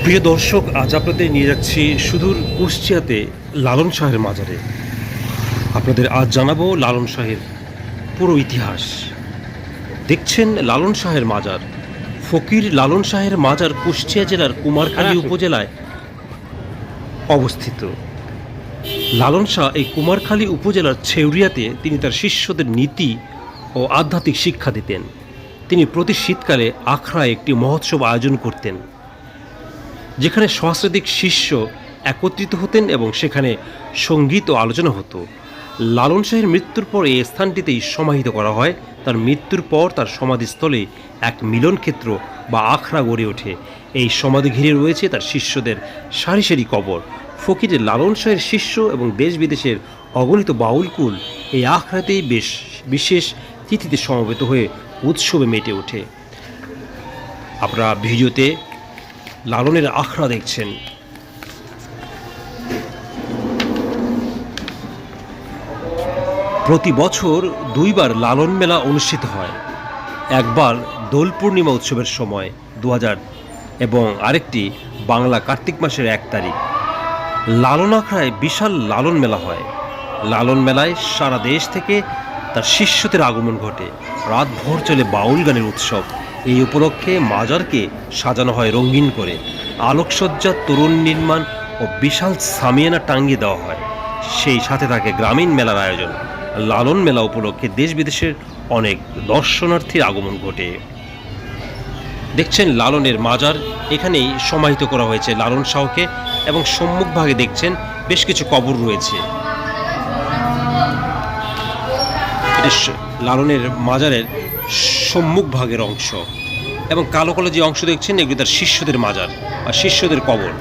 প্রিয় দর্শক, আজ আপনাদের নিয়ে যাচ্ছি সুদূর কুষ্টিয়াতে লালন শাহের মাজারে। আপনাদের আজ জানাবো লালন শাহের পুরো ইতিহাস। দেখছেন লালন শাহের মাজার। ফকির লালন শাহের মাজার কুষ্টিয়া জেলার কুমারখালী উপজেলায় অবস্থিত। লালন শাহ এই কুমারখালী উপজেলার ছেউরিয়াতে তিনি তার শিষ্যদের নীতি ও আধ্যাত্মিক শিক্ষা দিতেন। তিনি প্রতি শীতকালে আখড়ায় একটি মহোৎসব আয়োজন করতেন, যেখানে সহস্রাধিক শিষ্য একত্রিত হতেন এবং সেখানে সঙ্গীত ও আলোচনা হতো। লালন শাহের মৃত্যুর পর এই স্থানটিতেই সমাহিত করা হয়। তার মৃত্যুর পর তার সমাধিস্থলে এক মিলনক্ষেত্র বা আখড়া গড়ে ওঠে। এই সমাধি ঘিরে রয়েছে তার শিষ্যদের সারি সারি কবর। ফকিরের লালন শাহের শিষ্য এবং দেশ বিদেশের অগণিত বাউলকুল এই আখড়াতেই বিশেষ তিথিতে সমবেত হয়ে উৎসবে মেতে ওঠে। আপনারা ভিডিওতে লালনের আখড়া দেখছেন। প্রতি বছর দুইবার লালন মেলা অনুষ্ঠিত হয়। একবার দোল পূর্ণিমা উৎসবের সময় 2000 এবং আরেকটি বাংলা কার্তিক মাসের 1 তারিখ। লালন আখড়ায় বিশাল লালন মেলা হয়। লালন মেলায় সারা দেশ থেকে তার শিষ্যদের আগমন ঘটে। রাত ভোর চলে বাউল গানের উৎসব। এই উপলক্ষে মাজারকে সাজানো হয় রঙিন করে। আলোকসজ্জা, তরুণ নির্মাণ ও বিশাল সামিয়ানা টাঙ্গিয়ে দেওয়া হয়। সেই সাথে থাকে গ্রামীণ মেলার আয়োজন। লালন মেলা উপলক্ষে দেশ বিদেশের অনেক দর্শনার্থীর আগমন ঘটে। দেখছেন লালনের মাজার, এখানেই সমাহিত করা হয়েছে লালন শাহকে এবং সম্মুখভাগে দেখছেন বেশ কিছু কবর রয়েছে। এটা লালনের মাজারের সম্মুখ ভাগের অংশ এবং কালো কালো যে অংশ দেখছেন এগুলি তার শিষ্যদের মাজার বা শিষ্যদের কবর,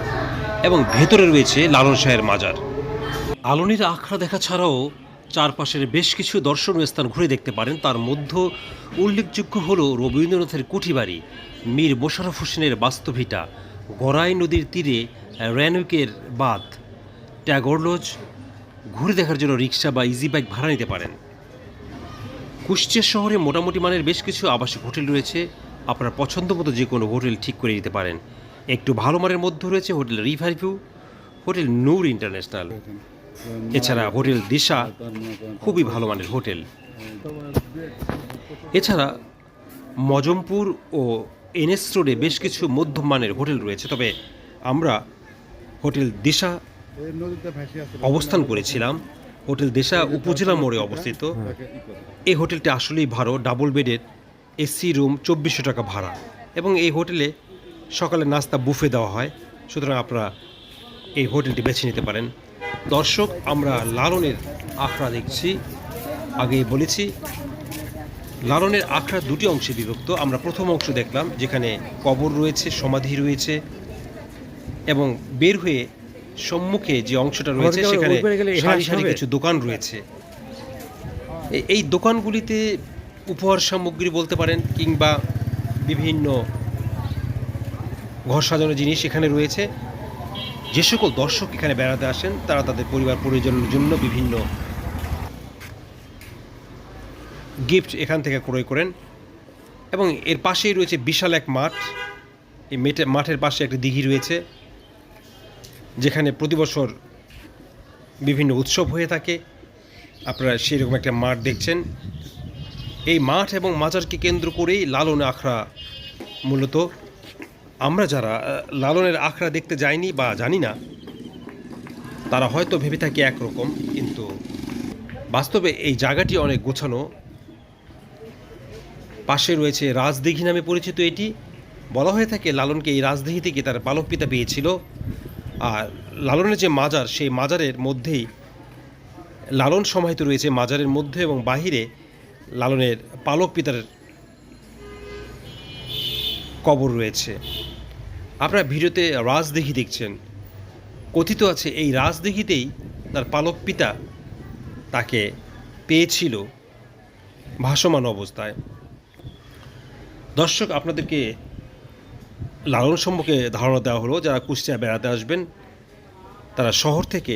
এবং ভেতরে রয়েছে লালন শাহের মাজার। লালনের আখড়া দেখা ছাড়াও চারপাশের বেশ কিছু দর্শনীয় স্থান ঘুরে দেখতে পারেন। তার মধ্যে উল্লেখযোগ্য হল রবীন্দ্রনাথের কুঠিবাড়ি, মীর মোশাররফ হোসেনের বাস্তুভিটা, গড়াই নদীর তীরে রেনুকের বাঁধ, ট্যাগর লজ। ঘুরে দেখার জন্য রিক্সা বা ইজি বাইক ভাড়া নিতে পারেন। কুষ্টিয়া শহরে মোটামুটি মানের বেশ কিছু আবাসিক হোটেল রয়েছে। আপনার পছন্দ মতো যে কোনো হোটেল ঠিক করে নিতে পারেন। একটু ভালো মানের মধ্যে রয়েছে হোটেল রিভারভিউ, হোটেল নূর ইন্টারন্যাশনাল, এছাড়া হোটেল দিশা, খুবই ভালো মানের হোটেল। এছাড়া মজমপুর ও এনএস রোডে বেশ কিছু মধ্যম মানের হোটেল রয়েছে। তবে আমরা হোটেল দিশা অবস্থান করেছিলাম। হোটেল দেশা উপজেলা মোড়ে অবস্থিত। এই হোটেলটি আসলেই ভালো, ডাবল বেডের, এসি রুম, 2400 টাকা ভাড়া, এবং এই হোটেলে সকালে নাস্তা বুফে দেওয়া হয়। সুতরাং আপনারা এই হোটেলটি বেছে নিতে পারেন। দর্শক, আমরা লালনের আখড়া দেখছি। আগে বলেছি লালনের আখড়া দুটি অংশে বিভক্ত। আমরা প্রথম অংশ দেখলাম, যেখানে কবর রয়েছে, সমাধি রয়েছে, এবং বের হয়ে সম্মুখে যে অংশটা রয়েছে সেখানে সারি সারি কিছু দোকান রয়েছে। এই দোকানগুলিতে উপহার সামগ্রী বলতে পারেন, কিংবা বিভিন্ন ঘর সাজানোর জিনিস এখানে রয়েছে। যে সকল দর্শক এখানে বেড়াতে আসেন তারা তাদের পরিবার পরিজনের জন্য বিভিন্ন গিফট এখান থেকে ক্রয় করেন। এবং এর পাশেই রয়েছে বিশাল এক মাঠ। এই মাঠের পাশে একটি দিঘি রয়েছে, যেখানে প্রতি বছর বিভিন্ন উৎসব হয়ে থাকে। আপনারা সেরকম একটা মাঠ দেখছেন। এই মাঠ এবং মাজারকে কেন্দ্র করেই লালন আখড়া মূলত। আমরা যারা লালনের আখড়া দেখতে যাইনি বা জানি না, তারা হয়তো ভেবে থাকি একরকম, কিন্তু বাস্তবে এই জায়গাটি অনেক গোছানো। পাশে রয়েছে রাজদিঘি নামে পরিচিত এটি। বলা হয়ে থাকে লালনকে এই রাজদিঘি থেকে তার পালক পিতা পেয়েছিল। আর লালনের যে মাজার, সেই মাজারের মধ্যেই লালন সমাহিত রয়েছে। মাজারের মধ্যে এবং বাহিরে লালনের পালক পিতার কবর রয়েছে। আপনারা ভিডিওতে রাজদিঘি দেখছেন। কথিত আছে এই রাজদিঘিতেই তার পালক পিতা তাকে পেয়েছিল ভাসমান অবস্থায়। দর্শক, আপনাদেরকে লালন সম্পর্কে ধারণা দেওয়া হলো। যারা কুষ্টিয়া বেড়াতে আসবেন তারা শহর থেকে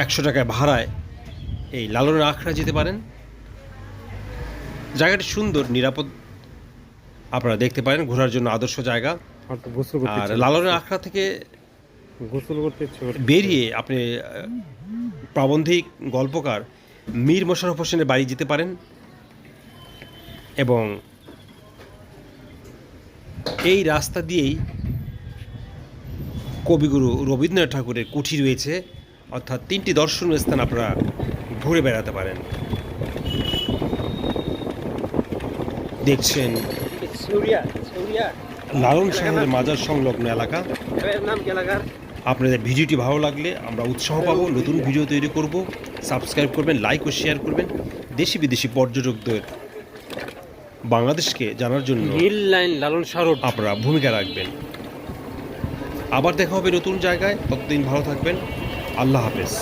100 টাকায় ভাড়ায় এই লালনের আখড়া যেতে পারেন। জায়গাটি সুন্দর, নিরাপদ, আপনারা দেখতে পারেন, ঘোরার জন্য আদর্শ জায়গা। আমার তো গোসল করতে আর ইচ্ছে লালনের আখড়া থেকে করছে। গোসল করতে ইচ্ছে করছে। বেরিয়ে আপনি প্রাবন্ধিক গল্পকার মীর মোশাররফ হোসেনের বাড়ি যেতে পারেন এবং এই রাস্তা দিয়েই কবিগুরু রবীন্দ্রনাথ ঠাকুরের কুঠি রয়েছে, অর্থাৎ 3টি দর্শনীয় স্থান আপনারা ঘুরে বেড়াতে পারেন। দেখছেন লালন সাহেবের মাজার সংলগ্ন এলাকা। আপনাদের ভিডিওটি ভালো লাগলে আমরা উৎসাহ পাবো, নতুন ভিডিও তৈরি করব। সাবস্ক্রাইব করবেন, লাইক ও শেয়ার করবেন। দেশি বিদেশি পর্যটকদের বাংলাদেশকে জানার জন্য নীল লাইন লালন শাহ রোড। আপনারা ভূমিকা রাখবেন। আবার দেখা হবে নতুন জায়গায়, ততদিন ভালো থাকবেন। আল্লাহ হাফেজ।